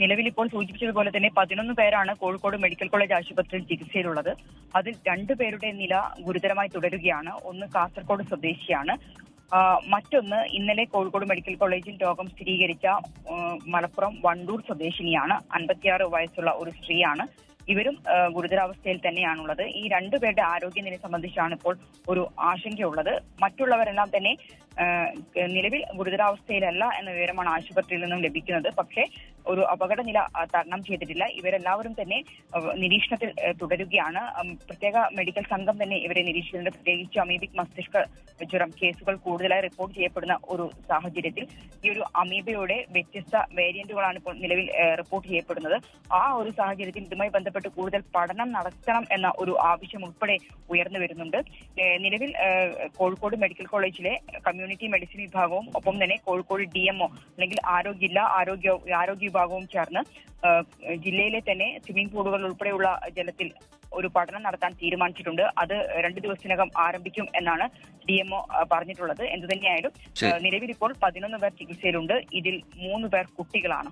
നിലവിൽ ഇപ്പോൾ സൂചിപ്പിച്ചതുപോലെ തന്നെ 11 പേരാണ് കോഴിക്കോട് മെഡിക്കൽ കോളേജ് ആശുപത്രിയിൽ ചികിത്സയിലുള്ളത്. അതിൽ 2 പേരുടെ നില ഗുരുതരമായി തുടരുകയാണ്. ഒന്ന് കാസർഗോഡ് സ്വദേശിയാണ്. മറ്റൊന്ന് ഇന്നലെ കോഴിക്കോട് മെഡിക്കൽ കോളേജിൽ രോഗം സ്ഥിരീകരിച്ച മലപ്പുറം വണ്ടൂർ സ്വദേശിനിയാണ്. 56 വയസ്സുള്ള ഒരു സ്ത്രീയാണ്. ഇവരും ഗുരുതരാവസ്ഥയിൽ തന്നെയാണുള്ളത്. ഈ 2 പേരുടെ ആരോഗ്യനില സംബന്ധിച്ചാണ് ഇപ്പോൾ ഒരു ആശങ്കയുള്ളത്. മറ്റുള്ളവരെല്ലാം തന്നെ നിലവിൽ ഗുരുതരാവസ്ഥയിലല്ല എന്ന വിവരമാണ് ആശുപത്രിയിൽ നിന്നും ലഭിക്കുന്നത്. പക്ഷേ ഒരു അപകടനില തരണം ചെയ്തിട്ടില്ല. ഇവരെല്ലാവരും തന്നെ നിരീക്ഷണത്തിൽ തുടരുകയാണ്. പ്രത്യേക മെഡിക്കൽ സംഘം തന്നെ ഇവരെ നിരീക്ഷിക്കുന്നുണ്ട്. പ്രത്യേകിച്ച് അമീബിക് മസ്തിഷ്ക ജ്വരം കേസുകൾ കൂടുതലായി റിപ്പോർട്ട് ചെയ്യപ്പെടുന്ന ഒരു സാഹചര്യത്തിൽ ഈ ഒരു അമീബയുടെ വ്യത്യസ്ത വേരിയന്റുകളാണ് ഇപ്പോൾ നിലവിൽ റിപ്പോർട്ട് ചെയ്യപ്പെടുന്നത്. ആ ഒരു സാഹചര്യത്തിൽ ഇതുമായി ബന്ധപ്പെട്ട് കൂടുതൽ പഠനം നടത്തണം എന്ന ഒരു ആവശ്യം ഉൾപ്പെടെ ഉയർന്നു വരുന്നുണ്ട്. നിലവിൽ കോഴിക്കോട് മെഡിക്കൽ കോളേജിലെ കമ്മ്യൂണിറ്റി മെഡിസിൻ വിഭാഗവും ഒപ്പം തന്നെ കോഴിക്കോട് DMO അല്ലെങ്കിൽ ആരോഗ്യ വിഭാഗവും ചേർന്ന് ജില്ലയിലെ തന്നെ സ്വിമ്മിംഗ് പൂളുകൾ ഉൾപ്പെടെയുള്ള ജലത്തിൽ ഒരു പഠനം നടത്താൻ തീരുമാനിച്ചിട്ടുണ്ട്. അത് 2 ദിവസത്തിനകം ആരംഭിക്കും എന്നാണ് DMO പറഞ്ഞിട്ടുള്ളത്. എന്തുതന്നെയായാലും നിലവിൽ ഇപ്പോൾ 11 പേർ ചികിത്സയിലുണ്ട്. ഇതിൽ 3 പേർ കുട്ടികളാണ്.